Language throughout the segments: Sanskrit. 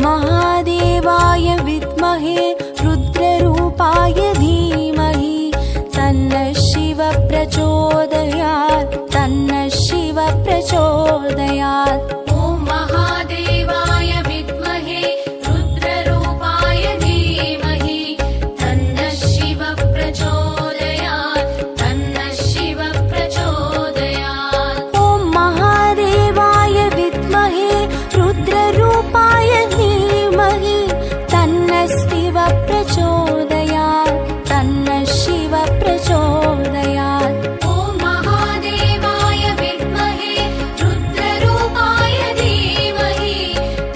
महादेवाय विद्महे रुद्ररूपाय धीमहि तन्नः शिवः प्रचोदयात् तन्नः शिवः प्रचोदयात्। ॐ महादेवाय विद्महे रुद्ररूपाय धीमहि तन्नः शिवः प्रचोदयात् तन्नः शिवः प्रचोदयात्। ॐ महादेवाय विद्महे रुद्ररूपाय धीमहि तन्नः शिवः प्रचोदयात् तन्नः शिवः प्रचोदयात्। ॐ महादेवाय विद्महे रुद्ररूपाय धीमहि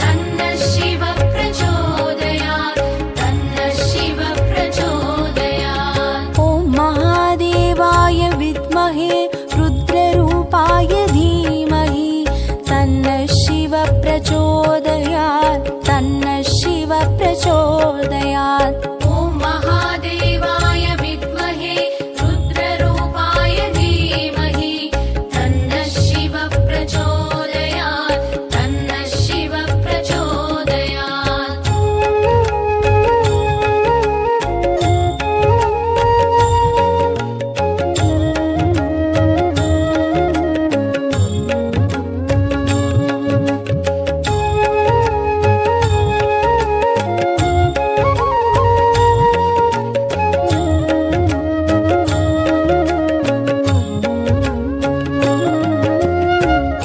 तन्नः शिवः प्रचोदयात् तन्नः शिवः प्रचोदयात्। ॐ महादेवाय विद्महे रुद्ररूपाय धीमहि तन्नः शिवः प्रचोदयात् तन्नः शिवः प्रचोदयात्। ॐ महादेवाय विद्महे रुद्ररूपाय धीमहि तन्नः शिवः प्रचोदयात् तन्नः शिवः प्रचोदयात्।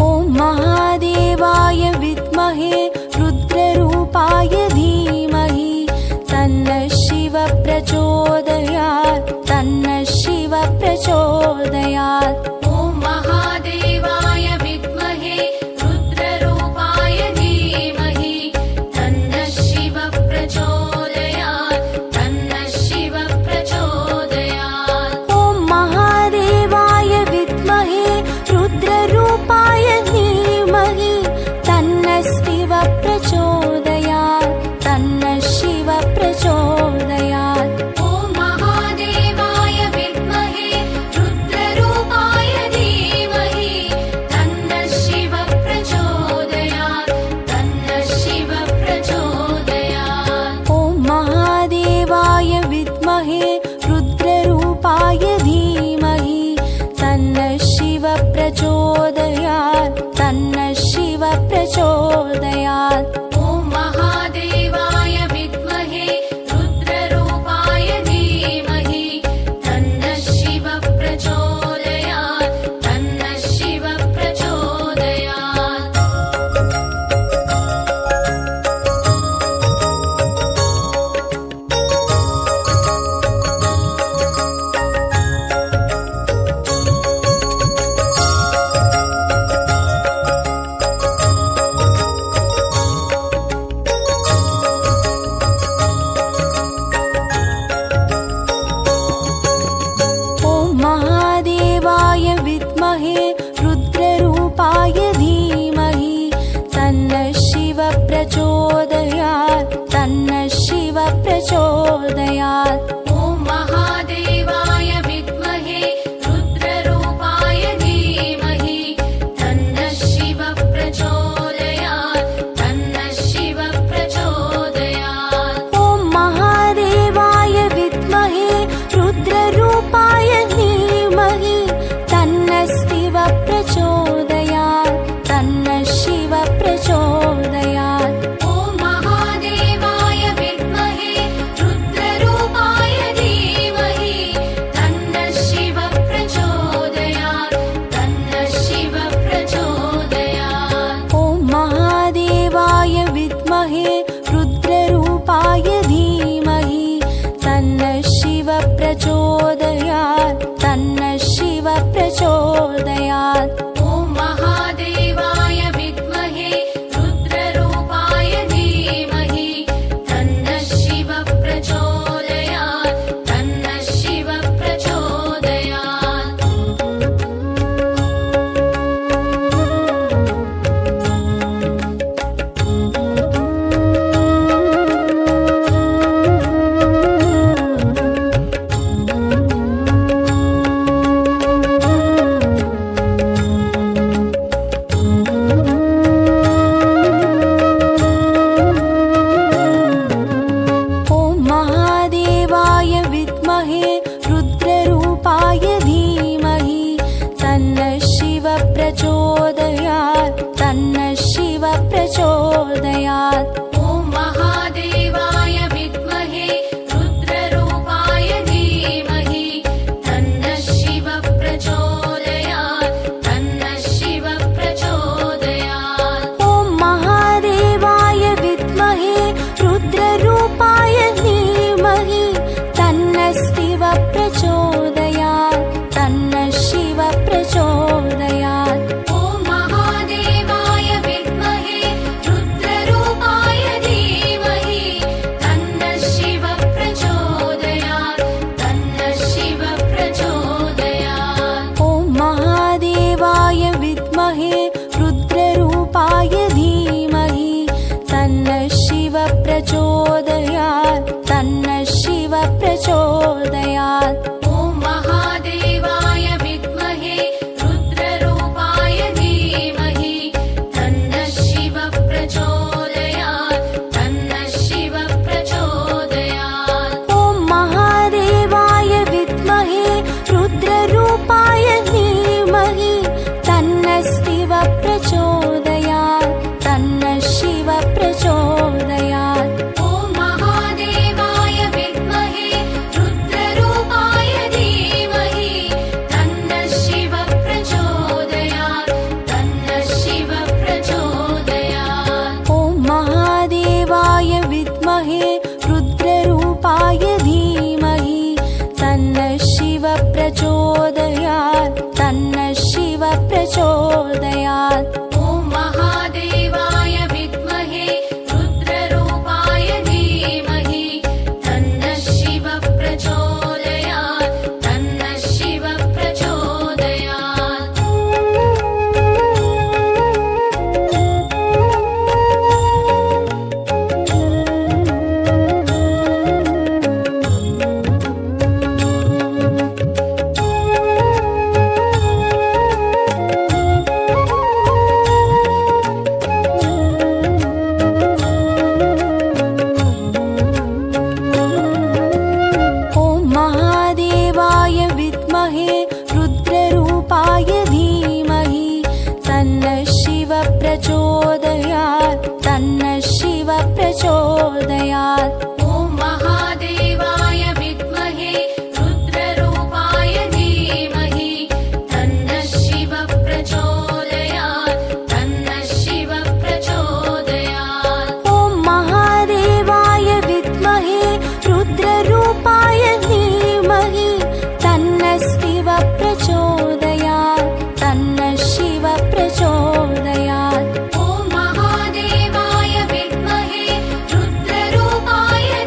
ॐ महादेवाय विद्महे रुद्ररूपाय धीमहि तन्नः शिवः प्रचोदयात् तन्नः शिवः प्रचोदयात्। ॐ महादेवाय विद्महे रुद्ररूपाय धीमहि तन्नः शिवः प्रचोदयात् तन्नः शिवः प्रचोदयात्। ॐ महादेवाय विद्महे रुद्ररूपाय धीमहि तन्नः शिवः प्रचोदयात् तन्नः शिवः प्रचोदयात्। ॐ महादेवाय विद्महे रुद्ररूपाय धीमहि तन्नः शिवः प्रचोदयात् तन्नः शिवः प्रचोदयात्। ॐ महादेवाय विद्महे रुद्ररूपाय धीमहि तन्नः शिवः प्रचोदयात् प्रचोदयात् तन्नः शिव प्रचोदयात् ॐ महादेवाय विद्महे रुद्ररूपाय धीमहि तन्नः शिव प्रचोदयात् तन्नः शिव प्रचोदयात् ॐ महादेवाय विद्महे रुद्ररूपाय धीमहि तन्नः शिव प्रचोदयात् तन्नः शिव प्रचोदयात् ॐ महादेवाय विद्महे रुद्ररूपाय धीमहि तन्नः शिव प्रचोदयात् तन्नः शिव प्रचोदयात् ॐ महादेवाय विद्महे रुद्ररूपाय धीमहि तन्नः शिव प्रचोदयात् तन्नः शिव प्रचोदयात् ॐ महादेवाय विद्महे रुद्ररूपाय धीमहि तन्नः शिव प्रचोदयात् तन्नः शिव प्रचोदयात् ॐ महादेवाय विद्महे रुद्ररूपाय धीमहि तन्नः शिव प्रचोदयात् तन्नः शिव प्रचोदयात् ॐ महादेवाय विद्महे रुद्ररूपाय धीमहि तन्नः शिव प्रचोदयात् तन्नः शिव प्रचोदयात् ॐ महादेवाय विद्महे रुद्ररूपाय धीमहि तन्नः शिव प्रचोदयात् तन्नः शिव प्रचोदयात् ॐ महादेवाय विद्महे रुद्ररूपाय धीमहि तन्नः शिव प्रचोदयात् तन्नः शिव प्रचोदयात् ॐ महादेवाय विद्महे रुद्ररूपाय धीमहि तन्नः शिव प्रचोदयात् तन्नः शिव प्रचोदयात् ॐ महादेवाय विद्महे रुद्ररूपाय धीमहि तन्नः शिव प्रचोदयात् तन्नः शिव प्रचोदयात् ॐ महादेवाय विद्महे रुद्ररूपाय धीमहि तन्नः शिव प्रचोदयात् तन्नः शिव प्रचोदयात् ॐ महादेवाय विद्महे रुद्ररूपाय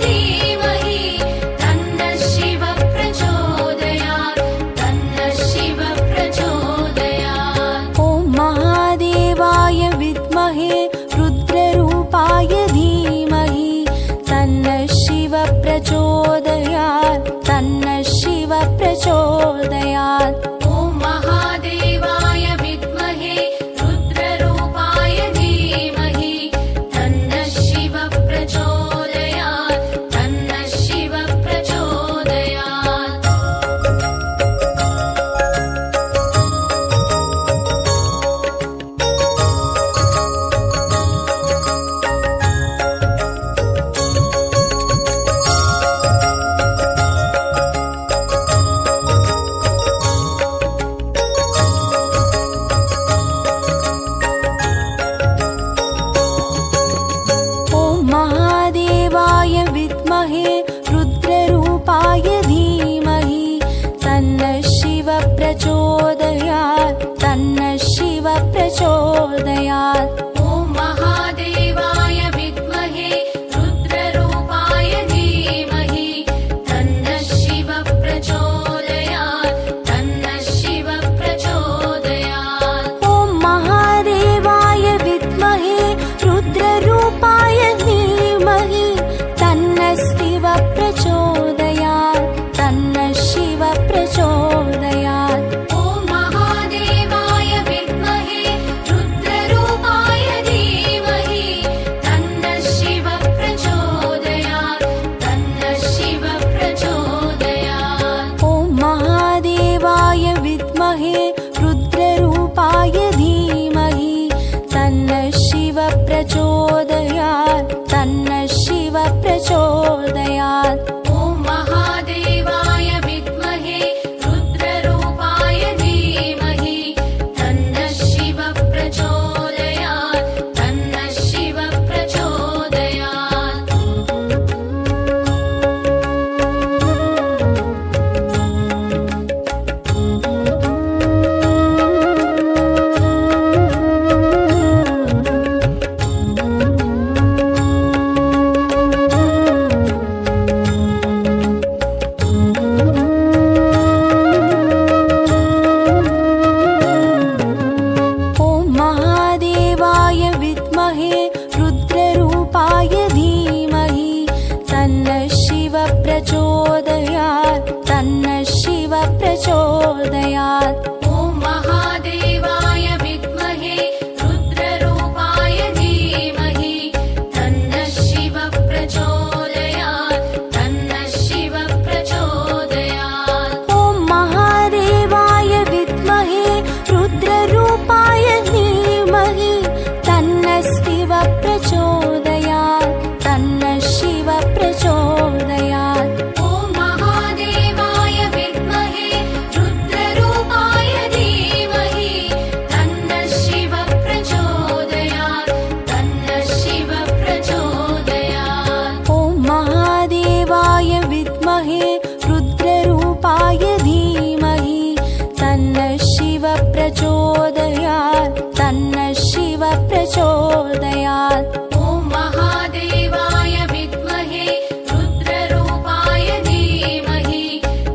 प्रचोदयात्। ॐ महादेवाय विद्महे रुद्ररूपाय धीमहि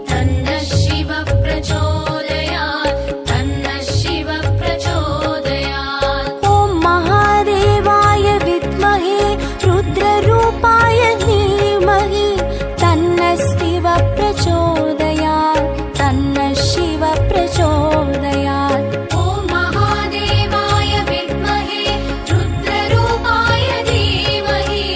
तन्नः शिवः प्रचोदयात् तन्नः शिवः प्रचोदयात्। ॐ महादेवाय विद्महे रुद्ररूपाय धीमहि तन्नः शिवः प्रचोदयात् तन्नः शिवः प्रचोदयात्। ॐ महादेवाय विद्महे रुद्ररूपाय धीमहि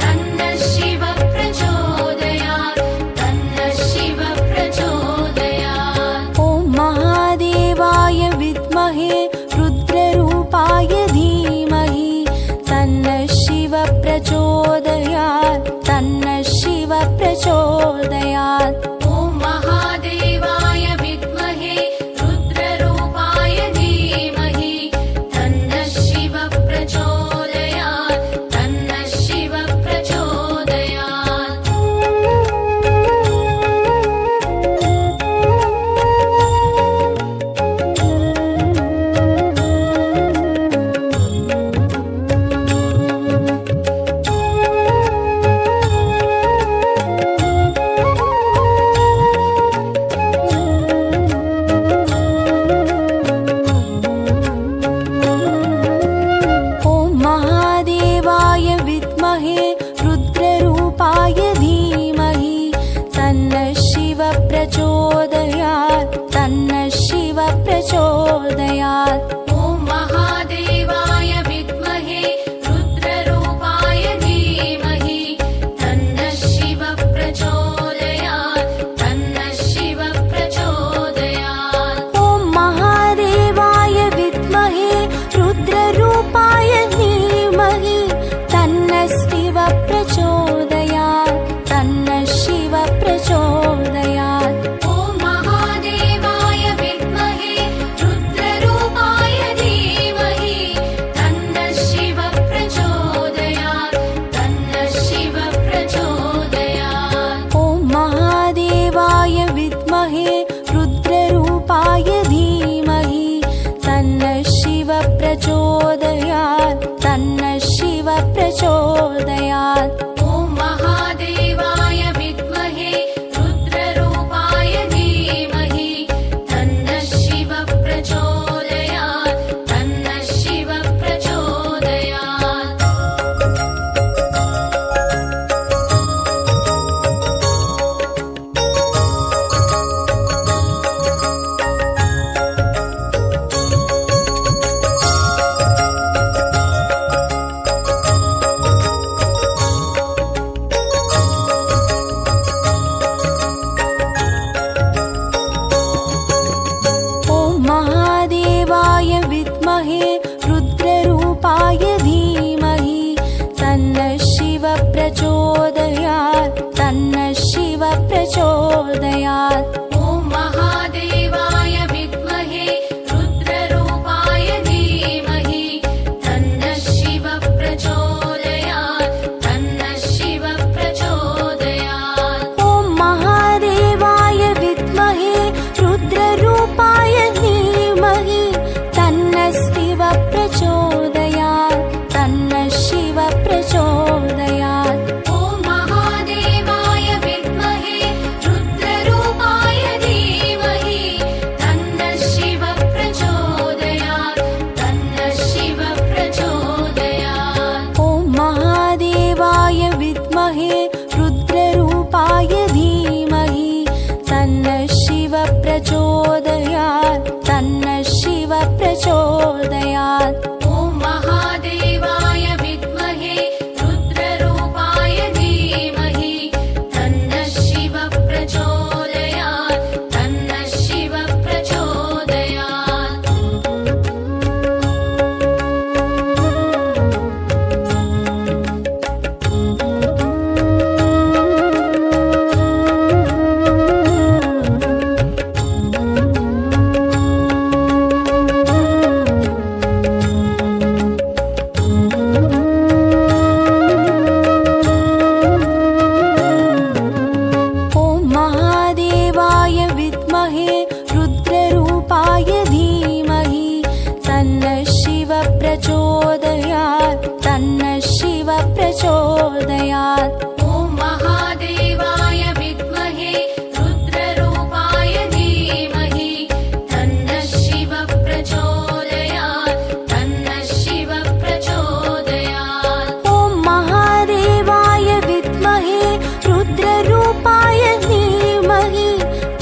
तन्नः शिवः प्रचोदयात् तन्नः शिवः प्रचोदयात्। ॐ महादेवाय विद्महे रुद्ररूपाय धीमहि तन्नः शिवः प्रचोदयात् तन्नः शिवः प्रचोदयात्। ॐ महादेवाय विद्महे रुद्ररूपाय धीमहि तन्नः शिवः प्रचोदयात् तन्नः शिवः प्रचोदयात्। ॐ महादेवाय विद्महे रुद्ररूपाय धीमहि तन्नः शिवः प्रचोदयात् तन्नः शिवः प्रचोदयात्। ॐ महादेवाय विद्महे रुद्ररूपाय धीमहि तन्नः शिवः प्रचोदयात् तन्नः शिवः प्रचोदयात्। ॐ महादेवाय विद्महे रुद्ररूपाय धीमहि तन्नः शिवः प्रचोदयात् तन्नः शिवः प्रचोदयात्। ॐ महादेवाय विद्महे रुद्ररूपाय धीमहि तन्नः शिवः प्रचोदयात् तन्नः शिवः प्रचोदयात्। ॐ महादेवाय विद्महे रुद्ररूपाय धीमहि तन्नः शिवः प्रचोदयात् तन्नः शिवः प्रचोदयात्। ॐ महादेवाय विद्महे रुद्ररूपाय धीमहि तन्नः शिवः प्रचोदयात् तन्नः शिवः प्रचोदयात्। ॐ महादेवाय विद्महे रुद्ररूपाय धीमहि तन्नः शिवः प्रचोदयात् तन्नः शिवः प्रचोदयात्। ॐ महादेवाय विद्महे रुद्ररूपाय धीमहि तन्नः शिवः प्रचोदयात् तन्नः शिवः प्रचोदयात्। ॐ महादेवाय विद्महे रुद्ररूपाय धीमहि तन्नः शिवः प्रचोदयात् प्रचोदयात् तन्नः शिव प्रचोदयात् ॐ महादेवाय विद्महे रुद्ररूपाय धीमहि तन्नः शिव प्रचोदयात् तन्नः शिव प्रचोदयात् ॐ महादेवाय विद्महे रुद्ररूपाय धीमहि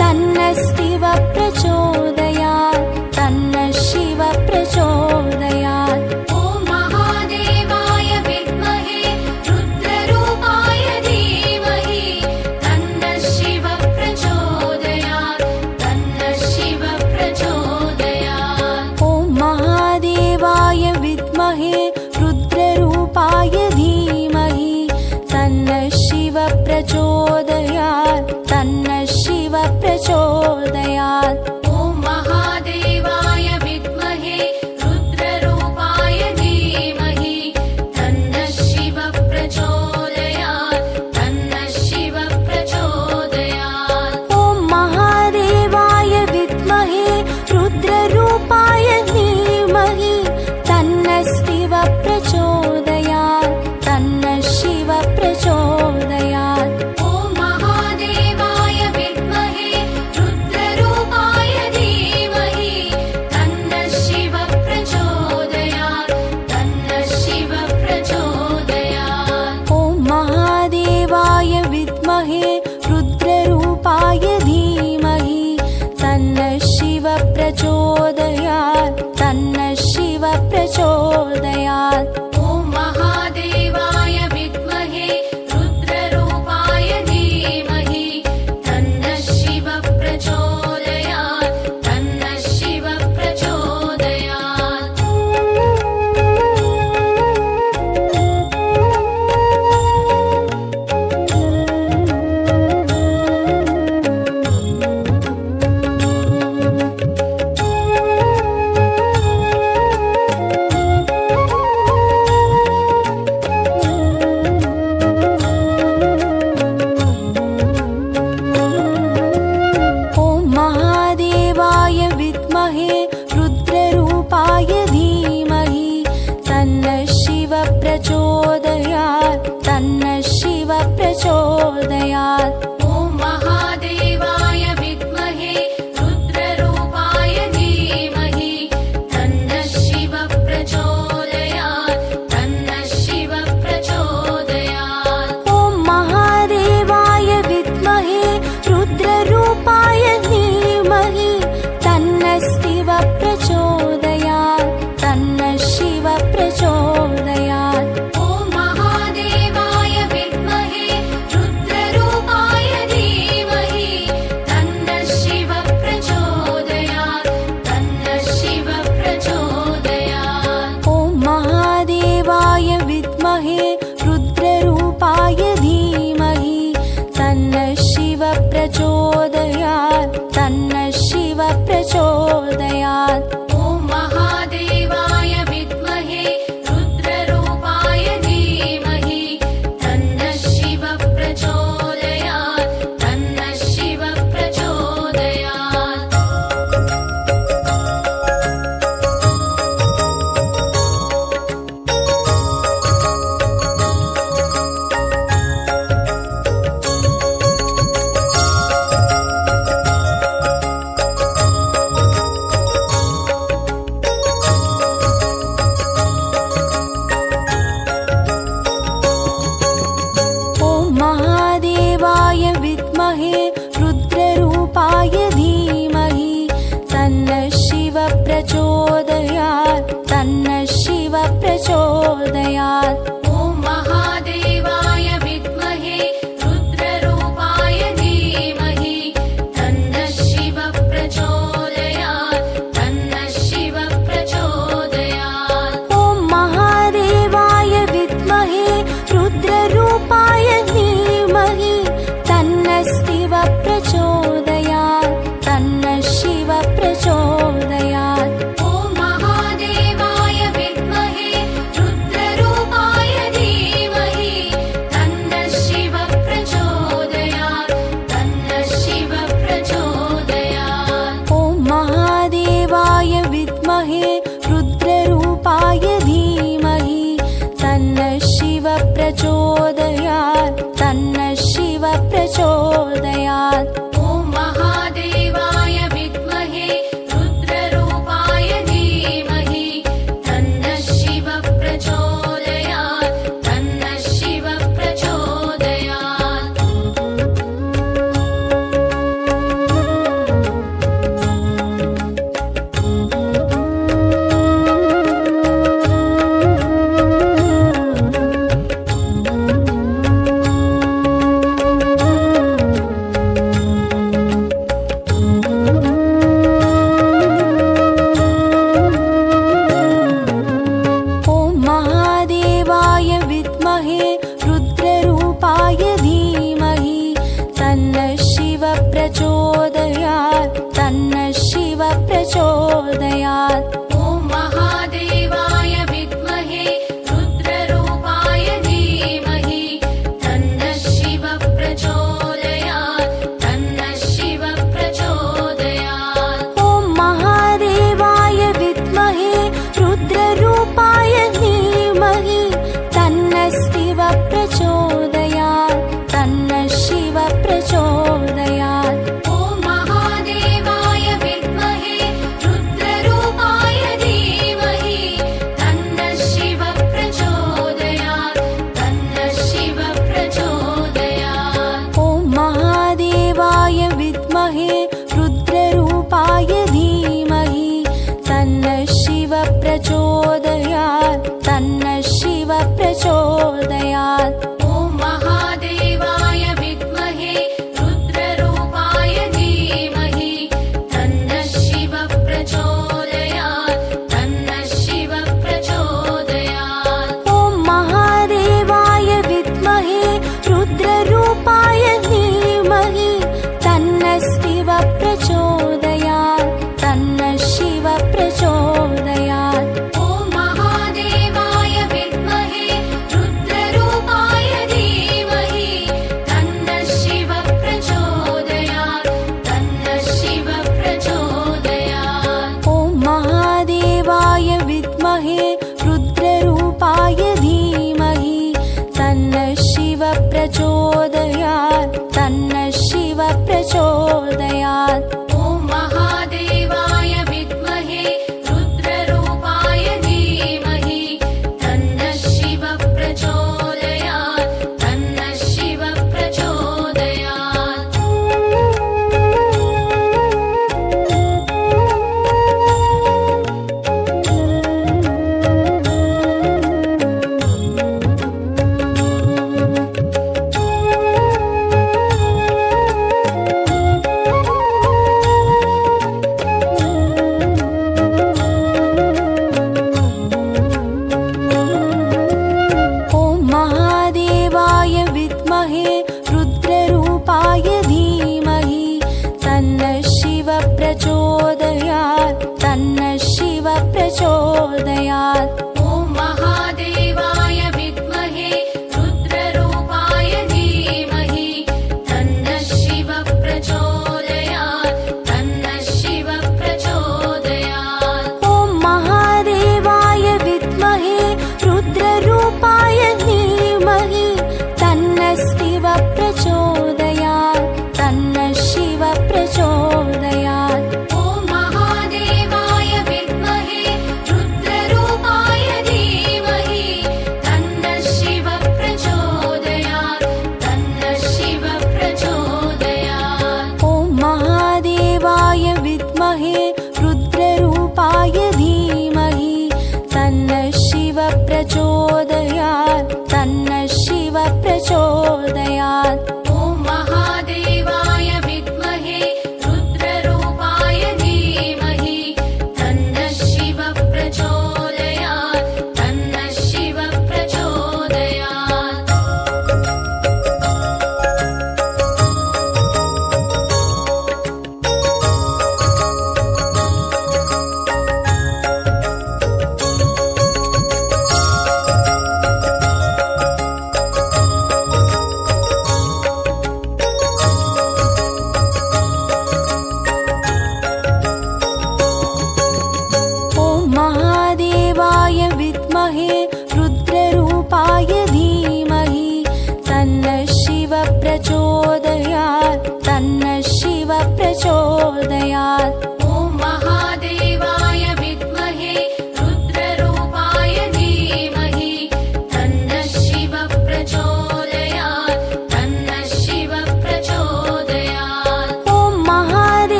तन्नः शिव प्रचोदयात् तन्नः शिव प्रचोदयात् ॐ महादेवाय विद्महे रुद्ररूपाय धीमहि तन्नः शिव प्रचोदयात् तन्नः शिव प्रचोदयात् ॐ महादेवाय विद्महे रुद्ररूपाय धीमहि तन्नः शिव प्रचोदयात् तन्नः शिव प्रचोदयात् ॐ महादेवाय विद्महे रुद्ररूपाय धीमहि तन्नः शिव प्रचोदयात् तन्नः शिव प्रचोदयात् ॐ महादेवाय विद्महे रुद्ररूपाय धीमहि तन्नः शिव प्रचोदयात् तन्नः शिव प्रचोदयात् ॐ महादेवाय विद्महे रुद्ररूपाय धीमहि तन्नः शिव प्रचोदयात् तन्नः शिव प्रचोदयात् ॐ महादेवाय विद्महे रुद्ररूपाय धीमहि तन्नः शिव प्रचोदयात् तन्नः शिव प्रचोदयात् ॐ महादेवाय विद्महे रुद्ररूपाय धीमहि तन्नः शिव प्रचोदयात् तन्नः शिव प्रचोदयात् ॐ महादेवाय विद्महे रुद्ररूपाय धीमहि तन्नः शिव प्रचोदयात् तन्नः शिव प्रचोदयात् ॐ महादेवाय विद्महे रुद्ररूपाय धीमहि तन्नः शिव प्रचोदयात् तन्नः शिव प्रचोदयात् ॐ महादेवाय विद्महे रुद्ररूपाय धीमहि तन्नः शिव प्रचोदयात् तन्नः शिव प्रचोदयात् ॐ महादेवाय विद्महे रुद्ररूपाय धीमहि तन्नः शिव प्रचोदयात् तन्नः शिव प्रचोदयात् ॐ महादेवाय विद्महे रुद्ररूपाय धीमहि तन्नः शिव प्रचोदयात् तन्नः शिव प्रचोदयात् ॐ महादेवाय विद्महे रुद्ररूपाय धीमहि तन्नः शिव प्रचोदयात् तन्नः शिव प्रचोदयात् ॐ महादेवाय विद्महे रुद्ररूपाय धीमहि तन्नः शिव प्रचोदयात् तन्नः शिव प्रचोदयात् ॐ महादेवाय विद्महे रुद्ररूपाय धीमहि तन्नः शिव प्रचोदयात् तन्नः शिव प्रचोदयात् ॐ महादेवाय विद्महे रुद्ररूपाय धीमहि तन्नः शिव प्रचोदयात् तन्नः शिव प्रचोदयात् ॐ महादेवाय प्रचोदयात् तन्नः शिव प्रचोदयात् ॐ महादेवाय विद्महे रुद्ररूपाय धीमहि तन्नः शिव प्रचोदयात् तन्नः शिव प्रचोदयात् ॐ महादेवाय विद्महे रुद्ररूपाय धीमहि तन्नः शिव प्रचोदयात् तन्नः शिव प्रचोदयात् ॐ महादेवाय विद्महे रुद्ररूपाय धीमहि तन्नः शिव प्रचोदयात् तन्नः शिव प्रचोदयात् ॐ महादेवाय विद्महे रुद्ररूपाय धीमहि तन्नः शिव प्रचोदयात् तन्नः शिव प्रचोदयात् ॐ महादेवाय विद्महे रुद्ररूपाय धीमहि तन्नः शिव प्रचोदयात् तन्नः शिव प्रचोदयात् ॐ महादेवाय विद्महे रुद्ररूपाय धीमहि तन्नः शिव प्रचोदयात् तन्नः शिव प्रचोदयात् ॐ महादेवाय विद्महे रुद्ररूपाय धीमहि तन्नः शिव प्रचोदयात् तन्नः शिव प्रचोदयात् ॐ महादेवाय विद्महे रुद्ररूपाय धीमहि तन्नः शिव प्रचोदयात् तन्नः शिव प्रचोदयात् ॐ महादेवाय विद्महे रुद्ररूपाय धीमहि तन्नः शिव प्रचोदयात् तन्नः शिव प्रचोदयात्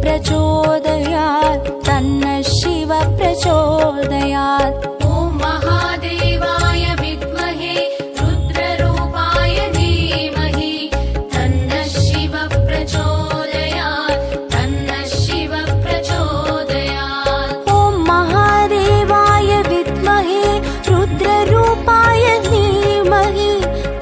प्रचोदयात् तन्नः शिवः प्रचोदयात्। ॐ महादेवाय विद्महे रुद्ररूपाय धीमहि तन्नः शिवः प्रचोदयात् तन्नः शिवः प्रचोदयात्। ॐ महादेवाय विद्महे रुद्ररूपाय धीमहि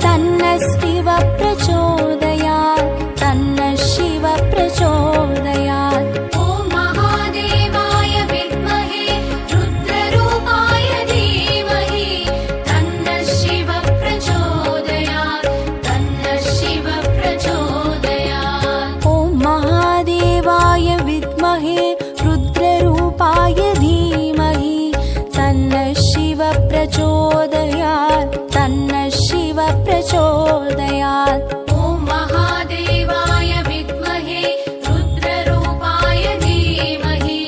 तन्नः शिवः प्रचोदयात् तन्नः शिवः प्रचोदयात्। ॐ महादेवाय विद्महे रुद्ररूपाय धीमहि तन्नः शिवः प्रचोदयात् तन्नः शिवः प्रचोदयात्। ॐ महादेवाय विद्महे रुद्ररूपाय धीमहि तन्नः शिवः प्रचोदयात् तन्नः शिवः प्रचोदयात्। ॐ महादेवाय विद्महे रुद्ररूपाय धीमहि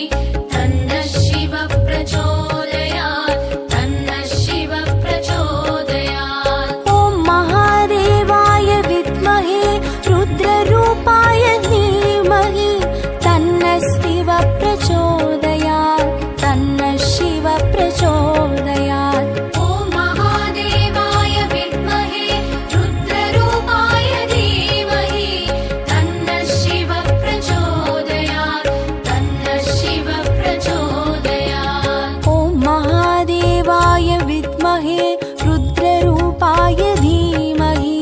तन्नः शिवः प्रचोदयात् तन्नः शिवः प्रचोदयात्। ॐ महादेवाय विद्महे रुद्ररूपाय धीमहि तन्नः शिवः प्रचोदयात् तन्नः शिवः प्रचोदयात्। ॐ महादेवाय विद्महे रुद्ररूपाय धीमहि तन्नः शिवः प्रचोदयात् तन्नः शिवः प्रचोदयात्। ॐ महादेवाय विद्महे रुद्ररूपाय धीमहि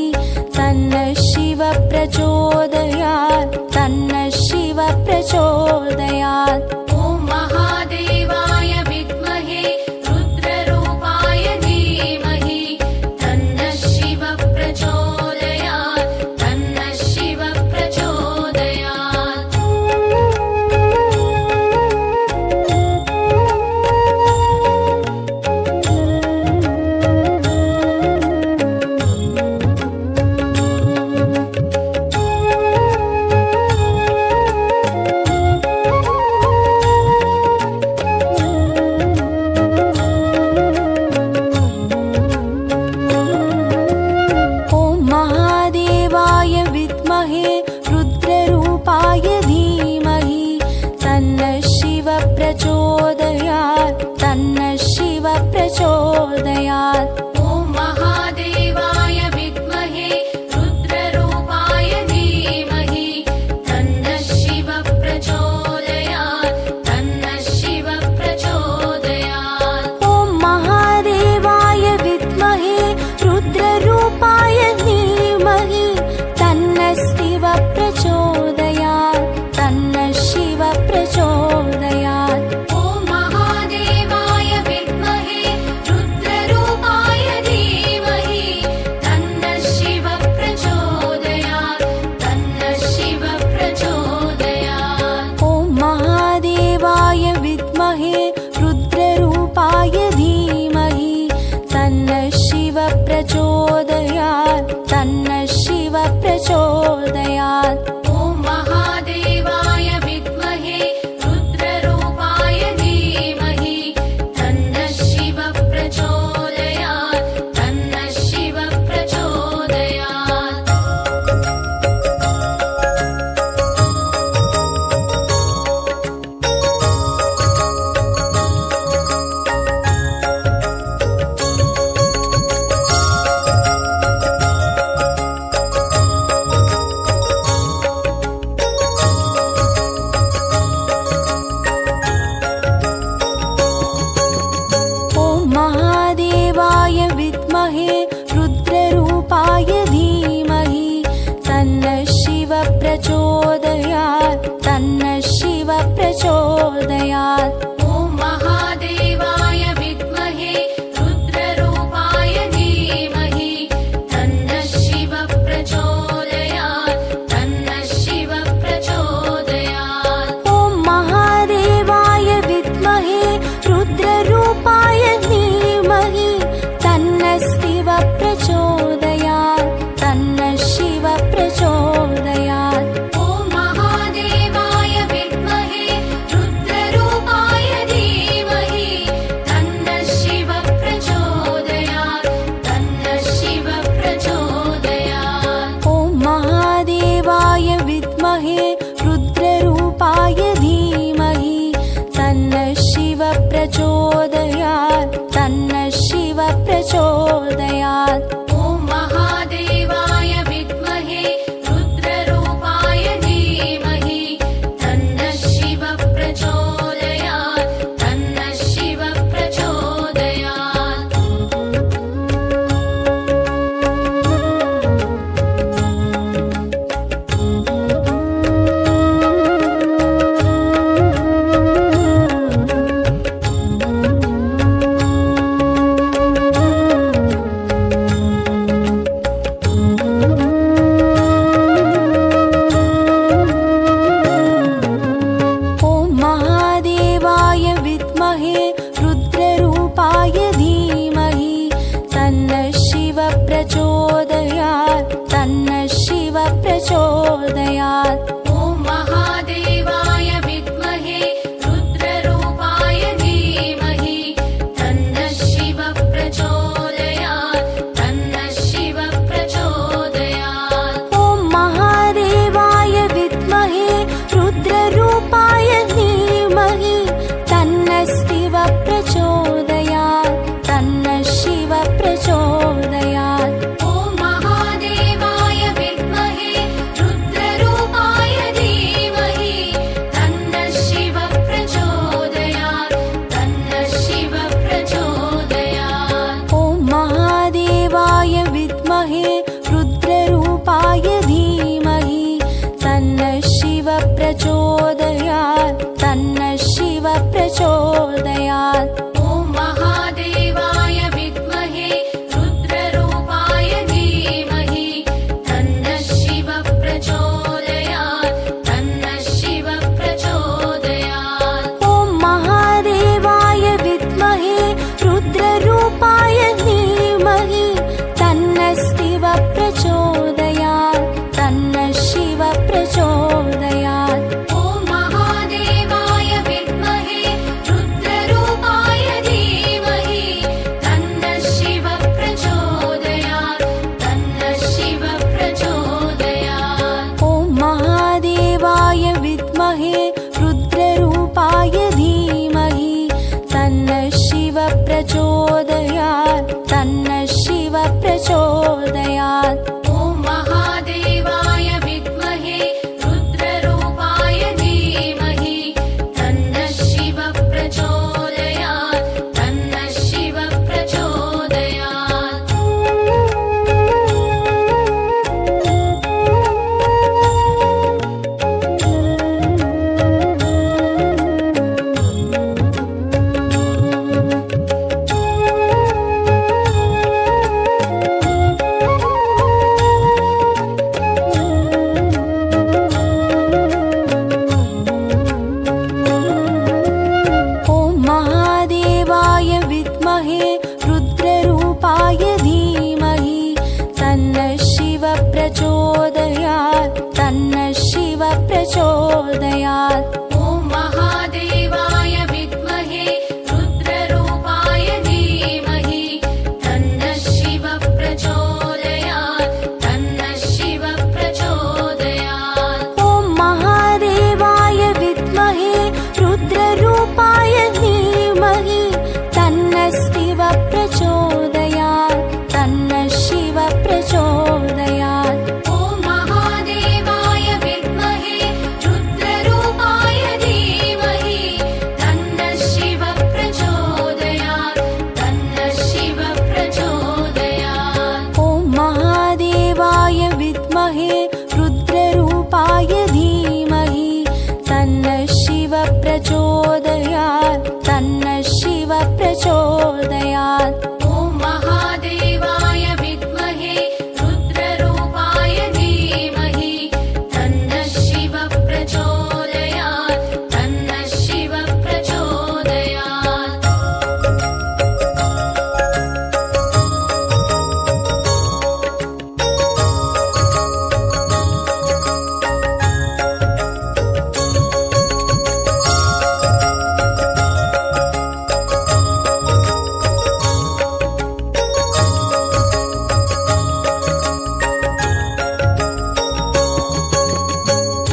तन्नः शिवः प्रचोदयात् तन्नः शिवः प्रचोदयात्। ॐ महादेवाय विद्महे रुद्ररूपाय धीमहि तन्नः शिवः प्रचोदयात् तन्नः शिवः प्रचोदयात्। ॐ महादेवाय विद्महे रुद्ररूपाय धीमहि तन्नः शिवः प्रचोदयात् तन्नः शिवः प्रचोदयात्। ॐ महादेवाय विद्महे रुद्ररूपाय धीमहि तन्नः शिवः प्रचोदयात् तन्नः शिवः प्रचोदयात्। ॐ महादेवाय विद्महे रुद्ररूपाय धीमहि तन्नः शिवः प्रचोदयात् तन्नः शिवः प्रचोदयात्। ॐ महादेवाय विद्महे रुद्ररूपाय धीमहि तन्नः शिवः प्रचोदयात् तन्नः शिवः प्रचोदयात्। ॐ महादेवाय विद्महे रुद्ररूपाय धीमहि तन्नः शिवः प्रचोदयात् तन्नः शिवः प्रचोदयात्। ॐ महादेवाय विद्महे रुद्ररूपाय धीमहि तन्नः शिवः प्रचोदयात् तन्नः शिवः प्रचोदयात्। ॐ महादेवाय विद्महे रुद्ररूपाय धीमहि तन्नः शिवः प्रचोदयात् तन्नः शिवः प्रचोदयात्। ॐ महादेवाय विद्महे रुद्ररूपाय धीमहि तन्नः शिवः प्रचोदयात् तन्नः शिवः प्रचोदयात्। ॐ महादेवाय विद्महे रुद्ररूपाय धीमहि तन्नः शिवः प्रचोदयात् तन्नः शिवः प्रचोदयात्। ॐ महादेवाय विद्महे रुद्ररूपाय प्रचोदयात् तन्नः शिव प्रचोदयात्। ॐ महादेवाय विद्महे रुद्ररूपाय धीमहि तन्नः शिव प्रचोदयात् तन्नः शिव प्रचोदयात्। ॐ महादेवाय विद्महे रुद्ररूपाय धीमहि तन्नः शिव प्रचोदयात् तन्नः शिव प्रचोदयात्। ॐ महादेवाय विद्महे रुद्ररूपाय धीमहि तन्नः शिव प्रचोदयात् तन्नः शिव प्रचोदयात्। ॐ महादेवाय विद्महे रुद्ररूपाय धीमहि तन्नः शिव प्रचोदयात् तन्नः शिव प्रचोदयात्। ॐ महादेवाय विद्महे रुद्ररूपाय धीमहि तन्नः शिव प्रचोदयात् तन्नः शिव प्रचोदयात्। ॐ महादेवाय विद्महे रुद्ररूपाय धीमहि तन्नः शिव प्रचोदयात् तन्नः शिव प्रचोदयात्। ॐ महादेवाय विद्महे रुद्ररूपाय धीमहि तन्नः शिव प्रचोदयात् तन्नः शिव प्रचोदयात्। ॐ महादेवाय विद्महे रुद्ररूपाय धीमहि तन्नः शिव प्रचोदयात् तन्नः शिव प्रचोदयात्। ॐ महादेवाय विद्महे रुद्ररूपाय धीमहि तन्नः शिव प्रचोदयात् तन्नः शिव प्रचोदयात्। ॐ महादेवाय विद्महे रुद्ररूपाय धीमहि तन्नः शिव प्रचोदयात् तन्नः शिव प्रचोदयात्। ॐ महादेवाय विद्महे रुद्ररूपाय धीमहि तन्नः शिव प्रचोदयात् तन्नः शिव प्रचोदयात्। ॐ महादेवाय विद्महे रुद्ररूपाय धीमहि तन्नः शिव प्रचोदयात् तन्नः शिव प्रचोदयात्। ॐ महादेवाय विद्महे रुद्ररूपाय धीमहि तन्नः शिव प्रचोदयात् तन्नः शिव प्रचोदयात्। ॐ महादेवाय विद्महे रुद्ररूपाय धीमहि तन्नः शिव प्रचोदयात् तन्नः शिव प्रचोदयात्। ॐ महादेवाय विद्महे रुद्ररूपाय धीमहि तन्नः शिव प्रचोदयात् तन्नः शिव प्रचोदयात्।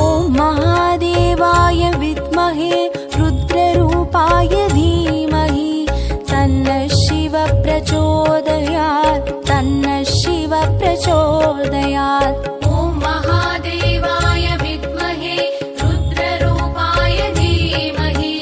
ॐ महादेवाय विद्महे रुद्ररूपाय धीमहि तन्नः शिव प्रचोदयात् तन्नः शिव प्रचोदयात्। ॐ महादेवाय विद्महे रुद्ररूपाय धीमहि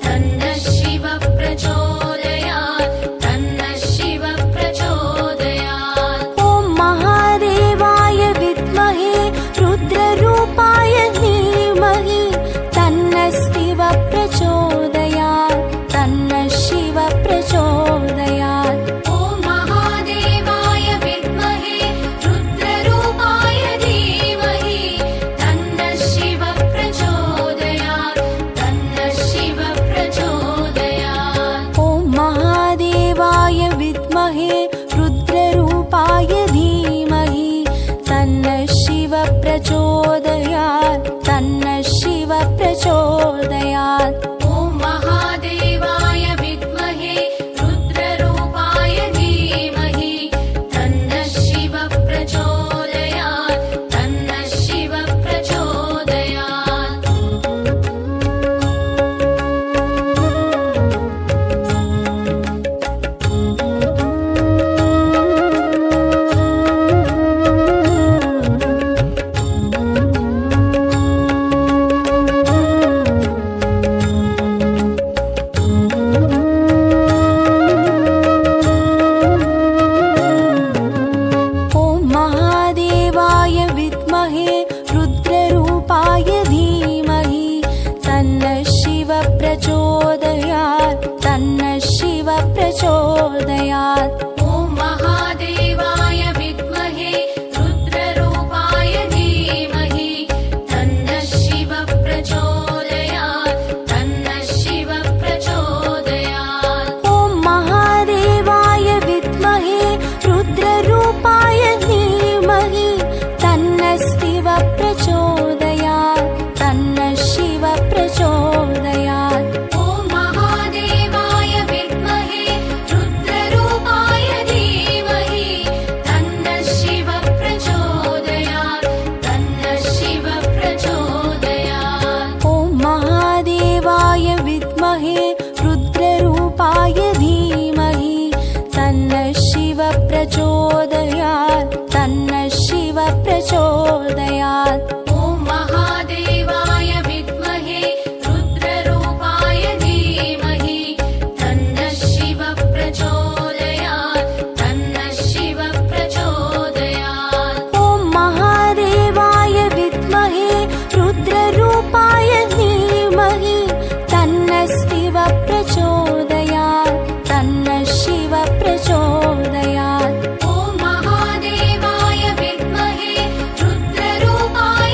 तन्नः शिव प्रचोदयात् तन्नः शिव प्रचोदयात्। ॐ महादेवाय विद्महे रुद्ररूपाय धीमहि तन्नः शिव प्रचोदयात् तन्नः शिव प्रचोदयात्। ॐ महादेवाय विद्महे रुद्ररूपाय प्रचोदयात्। ॐ महादेवाय विद्महे रुद्ररूपाय धीमहि तन्नः शिवः प्रचोदयात् तन्नः शिवः प्रचोदयात्। ॐ महादेवाय विद्महे रुद्ररूपाय धीमहि तन्नः शिवः प्रचोदयात् तन्नः शिवः प्रचोदयात्। ॐ महादेवाय विद्महे रुद्ररूपाय धीमहि तन्नः शिवः प्रचोदयात् तन्नः शिवः प्रचोदयात्। ॐ महादेवाय विद्महे रुद्ररूपाय धीमहि तन्नः शिवः प्रचोदयात् तन्नः शिवः प्रचोदयात्। ॐ महादेवाय विद्महे रुद्ररूपाय धीमहि तन्नः शिवः प्रचोदयात् तन्नः शिवः प्रचोदयात्। ॐ महादेवाय विद्महे रुद्ररूपाय धीमहि तन्नः शिवः प्रचोदयात् तन्नः शिवः प्रचोदयात्। ॐ महादेवाय विद्महे रुद्ररूपाय धीमहि तन्नः शिवः प्रचोदयात् तन्नः शिवः प्रचोदयात्। ॐ महादेवाय विद्महे रुद्ररूपाय धीमहि तन्नः शिवः प्रचोदयात् तन्नः शिवः प्रचोदयात्। ॐ महादेवाय विद्महे रुद्ररूपाय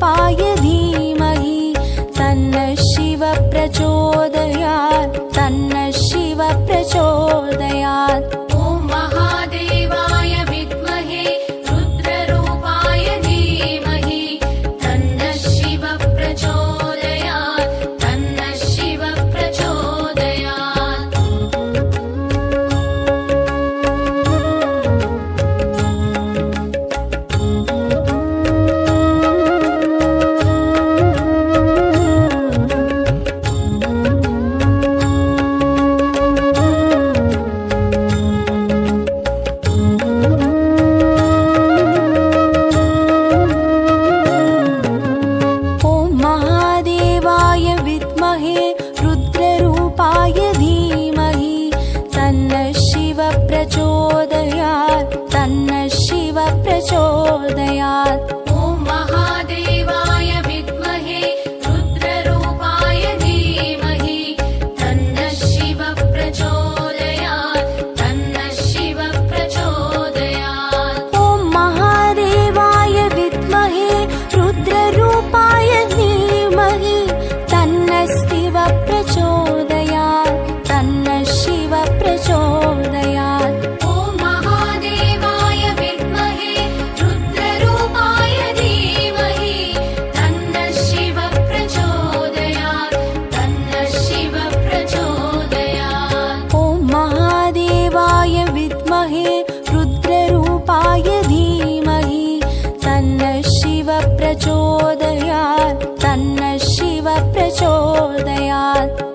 रुद्ररूपाय धीमहि तन्नः शिव प्रचोदयात् तन्नः शिव प्रचोदयात्। ॐ महादेवाय विद्महे रुद्ररूपाय धीमहि तन्नः शिव प्रचोदयात् तन्नः शिव प्रचोदयात्। रुद्ररूपाय धीमहि तन्नः शिव प्रचोदयात् तन्नः शिव प्रचोदयात्। ॐ महादेवाय विद्महे रुद्ररूपाय धीमहि तन्नः शिव प्रचोदयात् तन्नः शिव प्रचोदयात्। ॐ महादेवाय विद्महे रुद्ररूपाय धीमहि तन्नः शिव प्रचोदयात् तन्नः शिव प्रचोदयात्। ॐ महादेवाय विद्महे रुद्ररूपाय धीमहि तन्नः शिव प्रचोदयात् तन्नः शिव प्रचोदयात्। ॐ महादेवाय विद्महे रुद्ररूपाय धीमहि तन्नः शिव प्रचोदयात् तन्नः शिव प्रचोदयात्।